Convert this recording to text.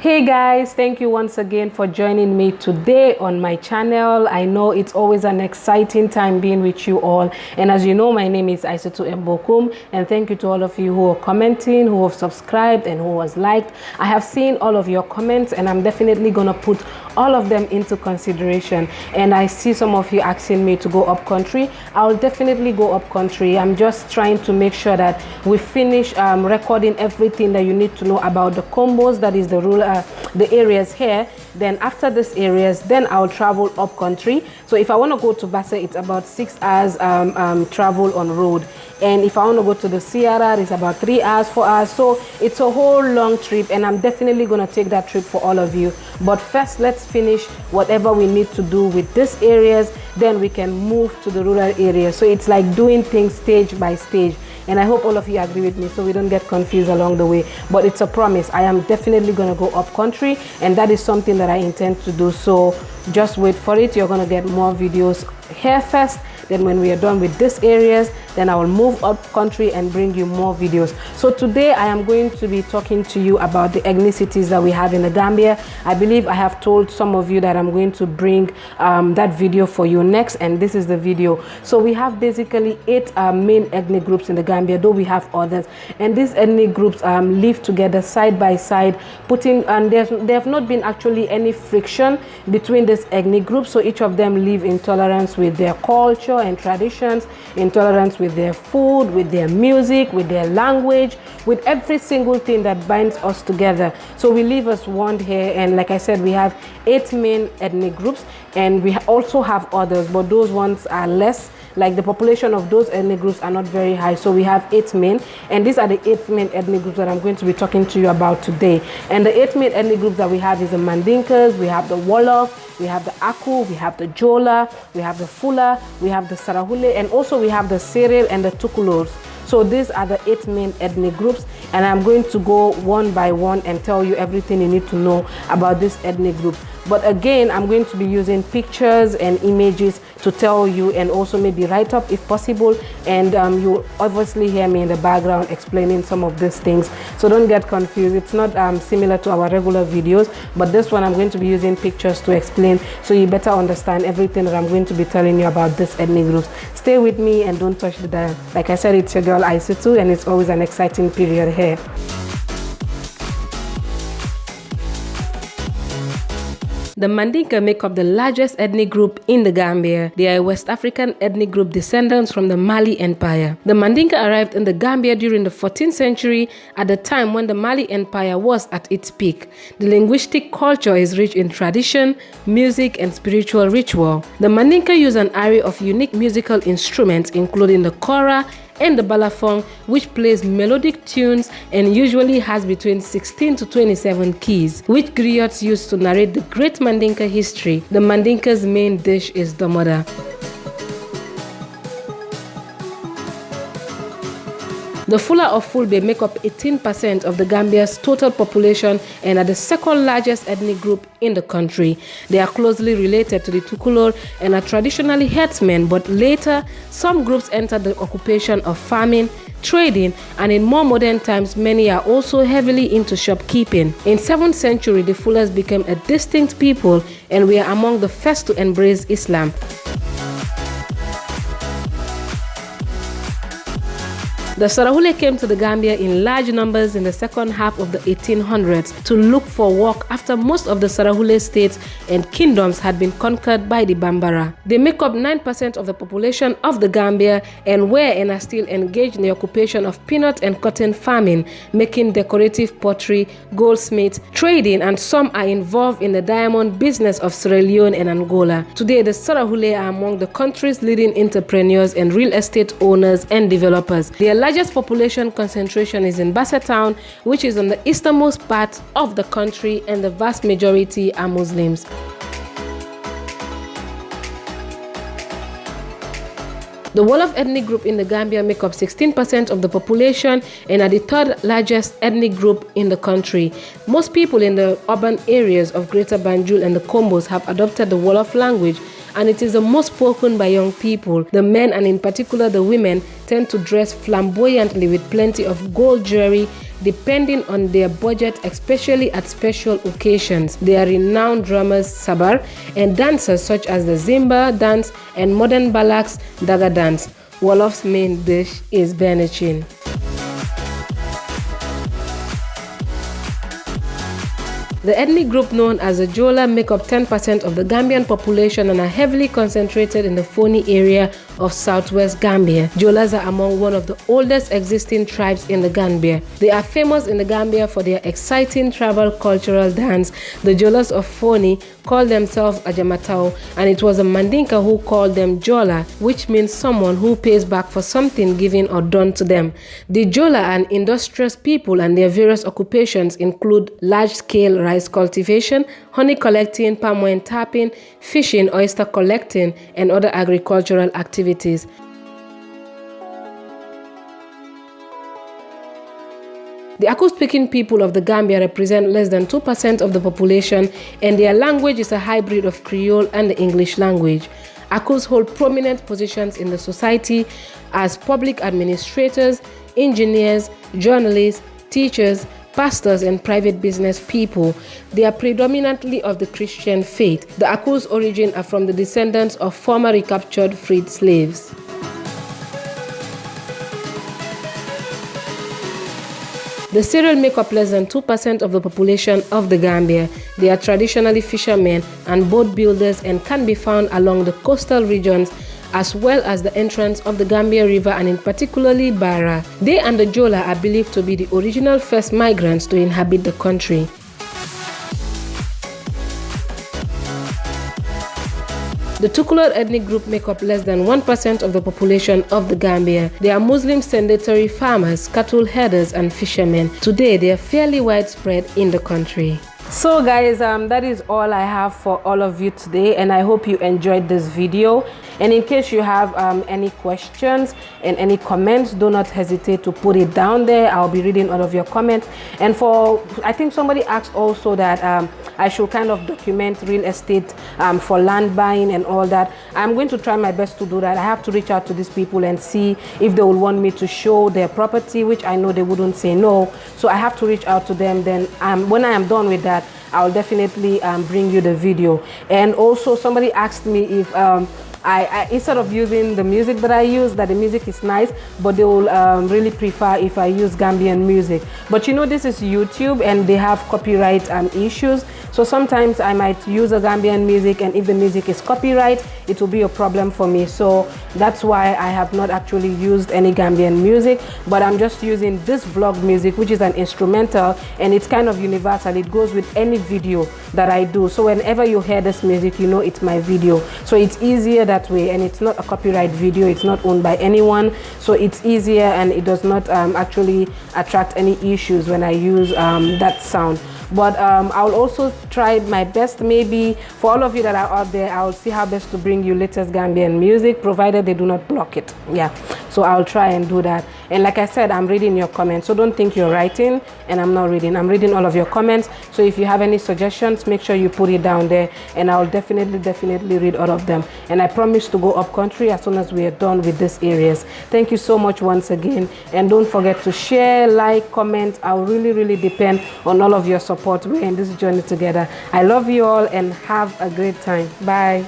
Hey guys, thank you once again for joining me today on my channel. I know it's always an exciting time being with you all, and as you know, my name is Aissatou Mbokum, and thank you to all of you who are commenting, who have subscribed, and who has liked. I have seen all of your comments, and I'm definitely gonna put all of them into consideration. And I see some of you asking me to go up country. I'll definitely go up country. I'm just trying to make sure that we finish recording everything that you need to know about the combos, that is the the areas here. Then after these areas, then I'll travel up country. So if I want to go to Basse, it's about 6 hours travel on road, and if I want to go to the Sierra, it's about 3 hours, 4 hours. So it's a whole long trip, and I'm definitely going to take that trip for all of you. But first, let's finish whatever we need to do with these areas, then we can move to the rural areas. So it's like doing things stage by stage, and I hope all of you agree with me so we don't get confused along the way. But it's a promise. I am definitely going to go up country, and that is something that I intend to do. So just wait for it. You're going to get more videos here first. Then when we are done with these areas, then I will move up country and bring you more videos. So today I am going to be talking to you about the ethnicities that we have in the Gambia. I believe I have told some of you that I'm going to bring that video for you next, and this is the video. So we have basically 8 main ethnic groups in the Gambia, though we have others, and these ethnic groups live together side by side, and there have not been actually any friction between these ethnic groups. So each of them live in tolerance with their culture and traditions, in tolerance with their food, with their music, with their language, with every single thing that binds us together. So we live as one here, and like I said, we have 8 main ethnic groups, and we also have others, but those ones are less. Like the population of those ethnic groups are not very high. So we have 8 main, and these are the 8 main ethnic groups that I'm going to be talking to you about today. And the 8 main ethnic groups that we have is the Mandinkas, we have the Wolof, we have the Aku, we have the Jola, we have the Fula, we have the Sarahule, and also we have the Sarahule and the Tukulors. So these are the 8 main ethnic groups, and I'm going to go one by one and tell you everything you need to know about this ethnic group. But again, I'm going to be using pictures and images to tell you, and also maybe write up if possible, and you obviously hear me in the background explaining some of these things. So don't get confused. It's not similar to our regular videos, but this one I'm going to be using pictures to explain, so you better understand everything that I'm going to be telling you about this ethnic groups. Stay with me and don't touch the dial. Like I said, it's your girl Aissatou, and it's always an exciting period here. The Mandinka make up the largest ethnic group in the Gambia. They are a West African ethnic group descendants from the Mali Empire. The Mandinka arrived in the Gambia during the 14th century, at the time when the Mali Empire was at its peak. The linguistic culture is rich in tradition, music, and spiritual ritual. The Mandinka use an array of unique musical instruments, including the kora and the balafon, which plays melodic tunes and usually has between 16 to 27 keys, which griots use to narrate the great Mandinka history. The Mandinka's main dish is domoda. The Fula of Fulbe make up 18% of the Gambia's total population and are the second largest ethnic group in the country. They are closely related to the Tukulor and are traditionally herdsmen, but later some groups entered the occupation of farming, trading, and in more modern times many are also heavily into shopkeeping. In 7th century, the Fulas became a distinct people and were among the first to embrace Islam. The Sarahule came to the Gambia in large numbers in the second half of the 1800s to look for work after most of the Sarahule states and kingdoms had been conquered by the Bambara. They make up 9% of the population of the Gambia and were and are still engaged in the occupation of peanut and cotton farming, making decorative pottery, goldsmiths, trading, and some are involved in the diamond business of Sierra Leone and Angola. Today, the Sarahule are among the country's leading entrepreneurs and real estate owners and developers. Their largest population concentration is in Basse town, which is on the easternmost part of the country, and the vast majority are Muslims. The Wolof ethnic group in the Gambia make up 16% of the population and are the 3rd largest ethnic group in the country. Most people in the urban areas of Greater Banjul and the Combos have adopted the Wolof language, and it is the most spoken by young people. The men, and in particular the women, tend to dress flamboyantly with plenty of gold jewelry, depending on their budget, especially at special occasions. They are renowned drummers Sabar and dancers such as the Zimba dance and modern Balaks Daga dance. Wolof's main dish is Benachin. The ethnic group known as the Jola make up 10% of the Gambian population and are heavily concentrated in the Foni area of southwest Gambia. Jolas are among one of the oldest existing tribes in the Gambia. They are famous in the Gambia for their exciting tribal cultural dance. The Jolas of Foni call themselves Ajamatao, and it was a Mandinka who called them Jola, which means someone who pays back for something given or done to them. The Jola are an industrious people, and their various occupations include large-scale rice cultivation, honey collecting, palm wine tapping, fishing, oyster collecting, and other agricultural activities. The Aku-speaking people of the Gambia represent less than 2% of the population, and their language is a hybrid of Creole and the English language. Akus hold prominent positions in the society as public administrators, engineers, journalists, teachers, pastors, and private business people. They are predominantly of the Christian faith. The Aku's origin are from the descendants of former recaptured freed slaves. The Sierra make up less than 2% of the population of the Gambia. They are traditionally fishermen and boat builders and can be found along the coastal regions as well as the entrance of the Gambia River and in particularly Bara. They and the Jola are believed to be the original first migrants to inhabit the country. The Tukulor ethnic group make up less than 1% of the population of the Gambia. They are Muslim sedentary farmers, cattle herders, and fishermen. Today, they are fairly widespread in the country. So guys, that is all I have for all of you today, and I hope you enjoyed this video. And in case you have any questions and any comments, do not hesitate to put it down there. I'll be reading all of your comments. And I think somebody asked also that I should kind of document real estate for land buying and all that. I'm going to try my best to do that. I have to reach out to these people and see if they will want me to show their property, which I know they wouldn't say no. So I have to reach out to them. Then when I am done with that, I'll definitely bring you the video. And also somebody asked me if I instead of using the music that I use, that the music is nice, but they will really prefer if I use Gambian music. But you know, this is YouTube and they have copyright issues. So sometimes I might use a Gambian music, and if the music is copyright, it will be a problem for me. So that's why I have not actually used any Gambian music, but I'm just using this vlog music, which is an instrumental, and it's kind of universal. It goes with any video that I do. So whenever you hear this music, you know it's my video. So it's easier that way, and it's not a copyright video. It's not owned by anyone. So it's easier, and it does not actually attract any issues when I use that sound. But I'll also try my best. Maybe for all of you that are out there, I'll see how best to bring you latest Gambian music, provided they do not block it. Yeah, so I'll try and do that. And like I said, I'm reading your comments, so don't think you're writing and I'm not reading. I'm reading all of your comments. So if you have any suggestions, make sure you put it down there, and I'll definitely read all of them. And I promise to go up country as soon as we are done with these areas. Thank you so much once again, and don't forget to share, like, comment. I'll really depend on all of your support. We're in this journey together. I love you all and have a great time. Bye.